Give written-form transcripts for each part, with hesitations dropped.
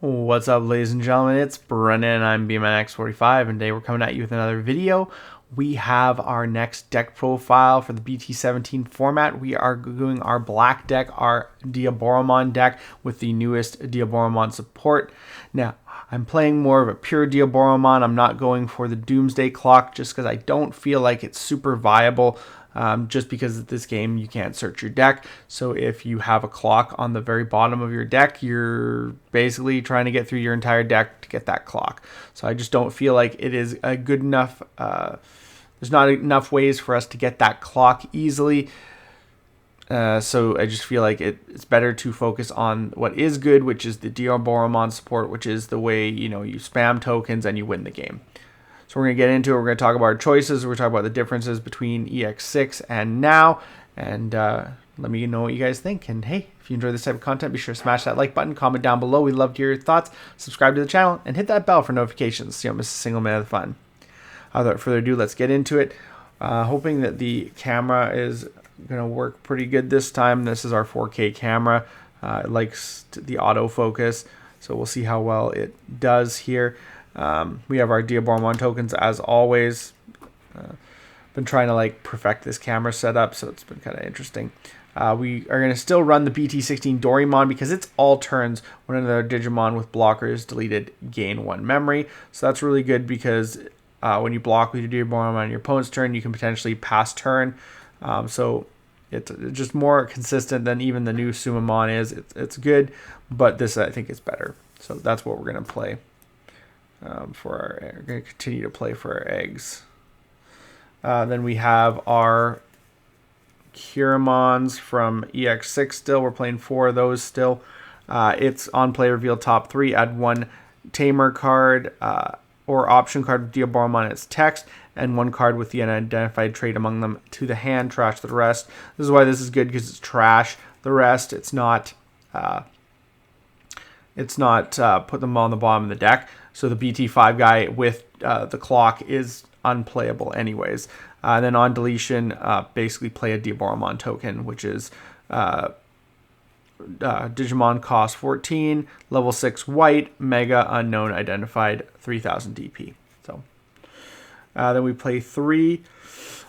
What's up, ladies and gentlemen? It's Brennan. I'm BMX45, and today we're coming at you with another video. We have our next deck profile for the BT17 format. We are doing our black deck, our Diaboromon deck with the newest Diaboromon support. Now, I'm playing more of a pure Diaboromon. I'm not going for the Doomsday Clock just because I don't feel like it's super viable. Just because of this game, you can't search your deck. So if you have a clock on the very bottom of your deck, you're basically trying to get through your entire deck to get that clock. So I just don't feel like it is a good enough. There's not enough ways for us to get that clock easily. So I just feel like it's better to focus on what is good, which is the Diaboromon support, which is the way you spam tokens and you win the game. So we're going to get into it. We're going to talk about our choices. We're going to talk about the differences between EX6 and now. And let me know what you guys think. And hey, if you enjoy this type of content, be sure to smash that like button, comment down below. We'd love to hear your thoughts. Subscribe to the channel and hit that bell for notifications so you don't miss a single minute of the fun. Without further ado, let's get into it. Hoping that the camera is going to work pretty good this time. This is our 4K camera. It likes the autofocus, so we'll see how well it does here. We have our Diaboromon tokens as always. Been trying to perfect this camera setup, so it's been kind of interesting. We are going to still run the BT16 Dorimon because it's all turns when another Digimon with blockers deleted gain 1 memory. So that's really good because when you block with your Diaboromon on your opponent's turn, you can potentially pass turn. So it's just more consistent than even the new Sumamon is. It's good, but this I think is better. So that's what we're going to play. We're going to continue to play for our eggs. Then we have our Curamons from EX6 still. We're playing 4 of those still. It's on play reveal top 3. Add 1 Tamer card or option card with Diaboromon as text, and 1 card with the unidentified trait among them to the hand. Trash the rest. This is why this is good, because it's trash the rest. It's not put them on the bottom of the deck. So the BT5 guy with the clock is unplayable anyways. And then on deletion, basically play a Diaboromon token, which is Digimon cost 14, level 6 white, mega unknown identified, 3000 DP. So then we play 3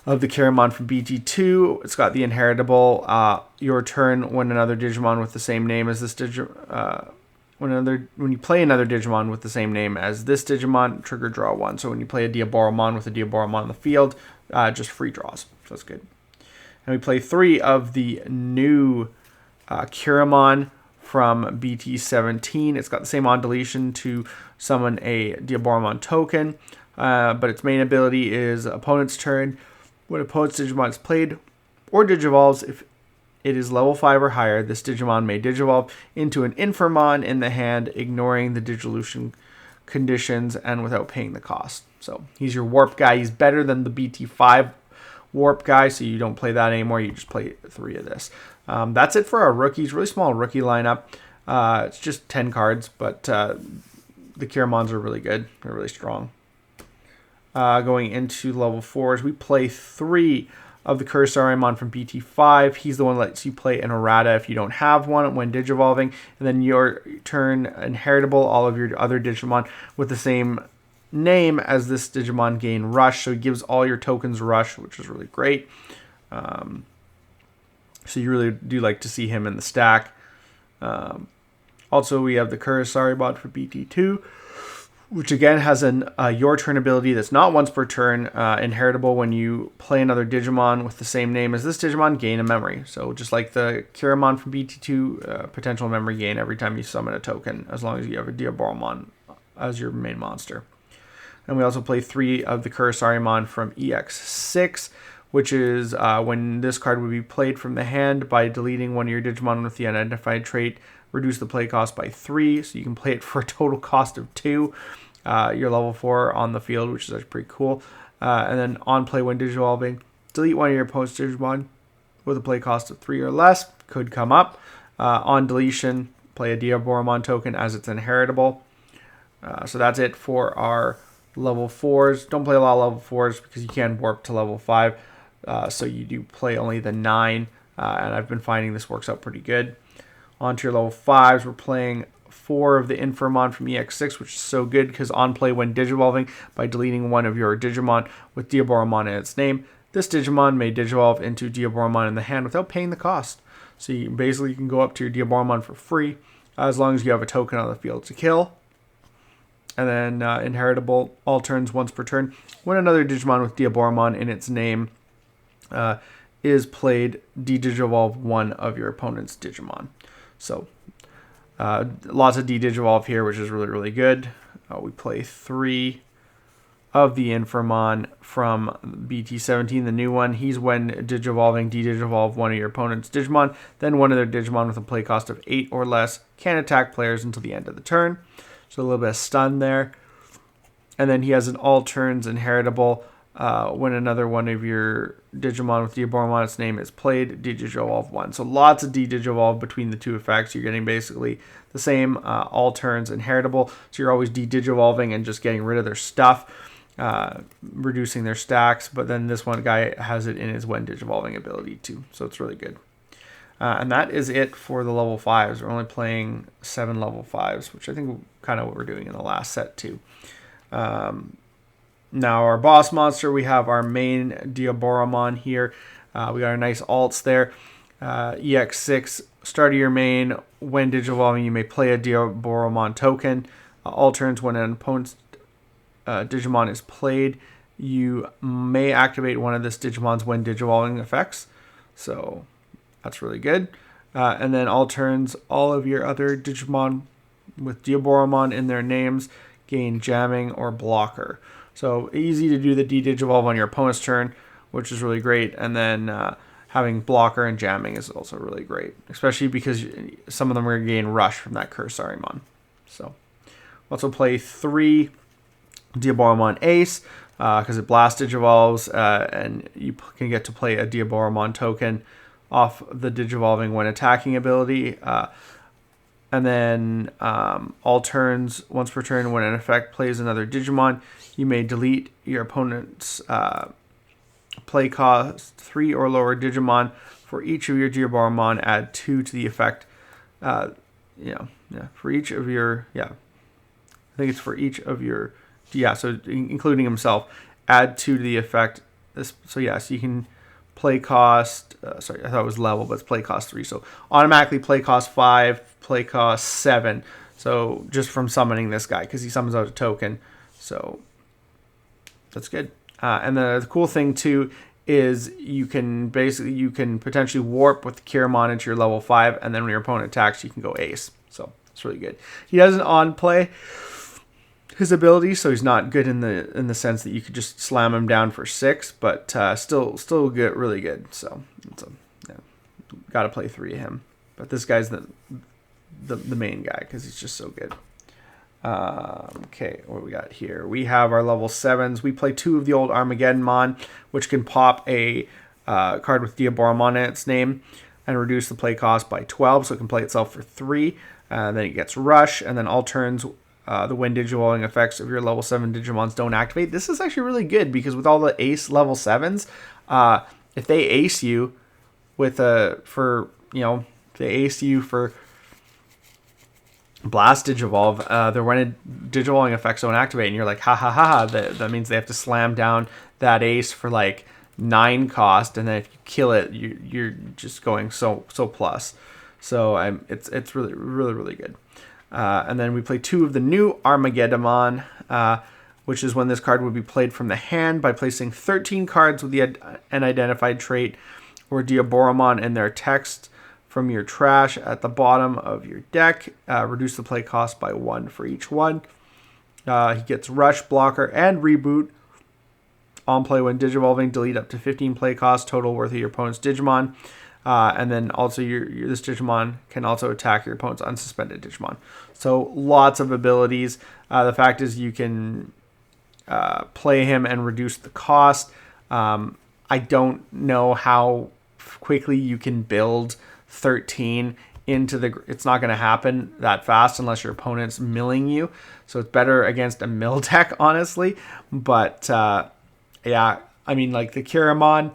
of the Curamon from BT2. It's got the inheritable. Your turn when another Digimon with the same name as this Digimon. When you play another Digimon with the same name as this Digimon, trigger draw 1. So when you play a Diaboromon with a Diaboromon on the field, just free draws. So that's good. And we play 3 of the new Curamon from BT17. It's got the same on deletion to summon a Diaboromon token, but its main ability is opponent's turn. When opponent's Digimon is played or Digivolves, if it is level 5 or higher, this Digimon may Digivolve into an Infamon in the hand, ignoring the Digivolution conditions and without paying the cost. So he's your warp guy. He's better than the BT5 warp guy, so you don't play that anymore. You just play 3 of this. That's it for our rookies. Really small rookie lineup. It's just 10 cards, but the Curamons are really good. They're really strong. Going into level 4s, we play 3 of the Cursoriamon from BT5. He's the one that lets you play an errata if you don't have one when Digivolving. And then your turn inheritable all of your other Digimon with the same name as this Digimon gain Rush. So he gives all your tokens Rush, which is really great. So you really do like to see him in the stack. Also, we have the Cursoriamon for BT2, which again has an your turn ability that's not once per turn, inheritable when you play another Digimon with the same name as this Digimon, gain a memory. So just like the Curamon from BT2, potential memory gain every time you summon a token, as long as you have a Diaboromon as your main monster. And we also play 3 of the Cursoriamon from EX6, which is when this card would be played from the hand by deleting one of your Digimon with the unidentified trait, reduce the play cost by 3, so you can play it for a total cost of 2. You're level 4 on the field, which is actually pretty cool. And then on play when Digivolving, delete one of your opponent's Digimon with a play cost of 3 or less. Could come up. On deletion, play a Diaboromon token as it's inheritable. So that's it for our level 4s. Don't play a lot of level 4s because you can warp to level 5. So you do play only the 9. And I've been finding this works out pretty good. On to your level 5s, we're playing 4 of the Infirmon from EX6, which is so good because on play when digivolving by deleting one of your Digimon with Diaboromon in its name, this Digimon may digivolve into Diaboromon in the hand without paying the cost. So you basically can go up to your Diaboromon for free as long as you have a token on the field to kill. And then inheritable, all turns once per turn. When another Digimon with Diaboromon in its name is played, de-digivolve one of your opponent's Digimon. So lots of de-digivolve here, which is really, really good. We play 3 of the Infirmon from BT17, the new one. He's when digivolving, de-digivolve one of your opponent's Digimon. Then one of their Digimon with a play cost of 8 or less can attack players until the end of the turn. So a little bit of stun there. And then he has an all turns inheritable. When another one of your Digimon with Diaboromon its name is played, de-digivolve one. So lots of de-digivolve between the two effects. You're getting basically the same all turns inheritable. So you're always de-digivolving and just getting rid of their stuff, reducing their stacks. But then this one guy has it in his when digivolving ability too. So it's really good. And that is it for the level 5s. We're only playing 7 level 5s, which I think kind of what we're doing in the last set too. Now our boss monster, we have our main Diaboromon here. We got our nice alts there. EX6, start of your main. When digivolving, you may play a Diaboromon token. All turns when an opponent's Digimon is played, you may activate one of this Digimon's when digivolving effects. So that's really good. And then all turns, all of your other Digimon with Diaboromon in their names gain jamming or blocker. So easy to do the de-digivolve on your opponent's turn, which is really great. And then having blocker and jamming is also really great, especially because some of them are going to gain rush from that Cursarimon. So we'll also play 3 Diaboromon Ace because it blast digivolves, and you can get to play a Diaboromon token off the digivolving when attacking ability. And then all turns, once per turn, when an effect plays another Digimon, you may delete your opponent's play cost 3 or lower Digimon. For each of your Diaboromon, add 2 to the effect. For each of your, I think it's for each of your, so including himself, add 2 to the effect. So you can play cost, sorry, I thought it was level, but it's play cost 3. So automatically play cost 5, play cost 7. So just from summoning this guy, because he summons out a token. So that's good. And the cool thing too is you can potentially warp with the Kiramon into your level 5, and then when your opponent attacks, you can go ace. So it's really good. He doesn't on play his ability, so he's not good in the sense that you could just slam him down for 6, but still good, really good. So got to play 3 of him. But this guy's the main guy because he's just so good. Okay, what do we got here? We have our level 7s. We play 2 of the old Armageddonmon, which can pop a card with Diaboromon in its name and reduce the play cost by 12, so it can play itself for 3. Then it gets Rush, and then all turns, the when digivolving effects of your level 7 Digimons don't activate. This is actually really good because with all the ace level 7s, if they ace you with if they ace you for Blast Digivolve, their when digivolving effects don't activate, and you're like, that means they have to slam down that ace for like 9 cost, and then if you kill it, you're just going so plus. So it's really, really, really good. And then we play 2 of the new Armageddonmon, which is when this card would be played from the hand by placing 13 cards with an identified trait or Diaboromon in their text from your trash at the bottom of your deck. Reduce the play cost by 1 for each one. He gets Rush, Blocker, and Reboot. On play when digivolving, delete up to 15 play cost total worth of your opponent's Digimon. And then also this Digimon can also attack your opponent's unsuspended Digimon. So lots of abilities. The fact is you can play him and reduce the cost. I don't know how quickly you can build 13 into it's not going to happen that fast unless your opponent's milling you. So it's better against a mill deck, honestly. But I mean, like the Kiramon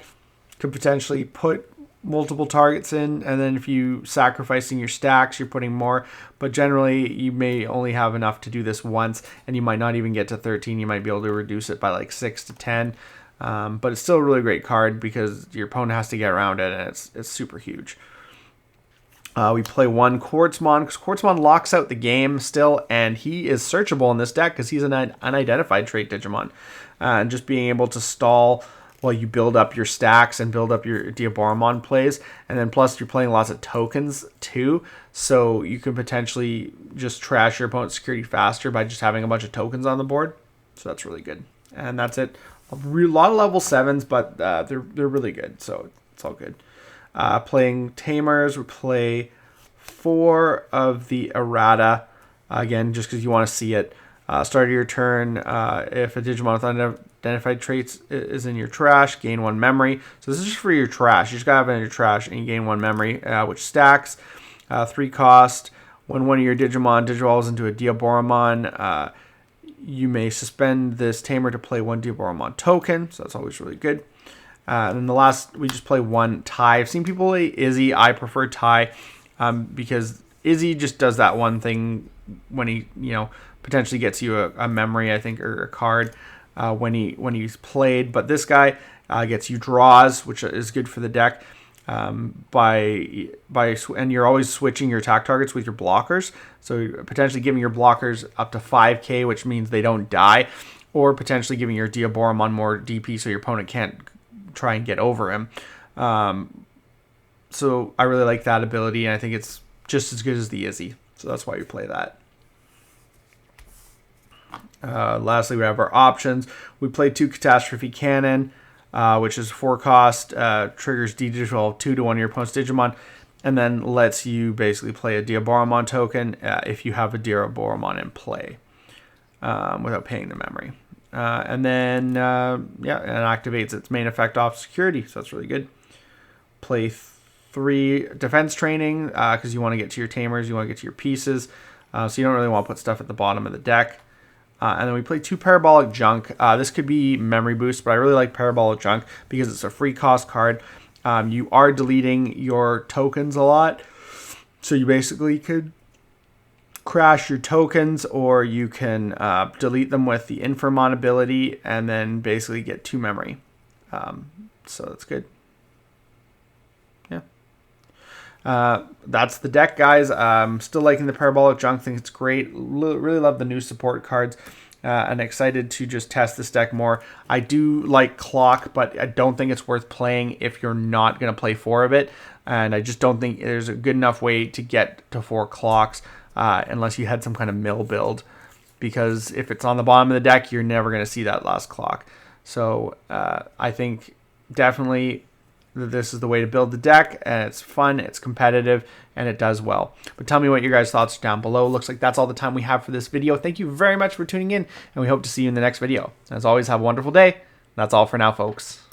could potentially put multiple targets in, and then if you sacrificing your stacks, you're putting more. But generally, you may only have enough to do this once, and you might not even get to 13. You might be able to reduce it by like 6 to 10. But it's still a really great card because your opponent has to get around it, and it's super huge. We play one Quartzmon because Quartzmon locks out the game still, and he is searchable in this deck because he's an unidentified trait Digimon. And just being able to stall while you build up your stacks and build up your Diaboromon plays, and then plus you're playing lots of tokens too, so you can potentially just trash your opponent's security faster by just having a bunch of tokens on the board. So that's really good, and that's it. A lot of level 7s, but they're really good, so it's all good. Playing Tamers, we play 4 of the errata, again, just because you want to see it. Start of your turn, if a Digimon with unidentified traits is in your trash, gain 1 memory. So this is just for your trash. You just gotta have it in your trash, and you gain 1 memory, which stacks. 3 cost. When one of your Digimon digivolves into a Diaboromon, you may suspend this Tamer to play 1 Diaboromon token, so that's always really good. And then the last, we just play 1 Tie. I've seen people play Izzy. I prefer Tie because Izzy just does that one thing when he, potentially gets you a memory, I think, or a card when he's played. But this guy gets you draws, which is good for the deck. And you're always switching your attack targets with your blockers. So you're potentially giving your blockers up to 5k, which means they don't die, or potentially giving your Diaboromon more DP so your opponent can't try and get over him. So I really like that ability, and I think it's just as good as the Izzy. So that's why you play that. Lastly, we have our options. We play 2 Catastrophe Cannon, which is 4 cost, triggers D12 2 to one of your opponent's Digimon, and then lets you basically play a Diaboromon token if you have a Diaboromon in play without paying the memory. And then, it activates its main effect off security, so that's really good. Play 3 defense training because you want to get to your Tamers, you want to get to your pieces, so you don't really want to put stuff at the bottom of the deck. And then we play 2 Parabolic Junk. This could be Memory Boost, but I really like Parabolic Junk because it's a free cost card. You are deleting your tokens a lot, so you basically could crash your tokens, or you can delete them with the Infirmon ability and then basically get 2 memory. So that's good. That's the deck, guys. I'm still liking the Parabolic Junk. Think it's great. Really love the new support cards, and excited to just test this deck more. I do like Clock, but I don't think it's worth playing if you're not going to play 4 of it, and I just don't think there's a good enough way to get to 4 Clocks unless you had some kind of mill build, because if it's on the bottom of the deck, you're never going to see that last Clock. So I think definitely this is the way to build the deck, and it's fun, it's competitive, and it does well. But tell me what your guys' thoughts are down below. Looks like that's all the time we have for this video. Thank you very much for tuning in, and we hope to see you in the next video. As always, have a wonderful day. That's all for now, folks.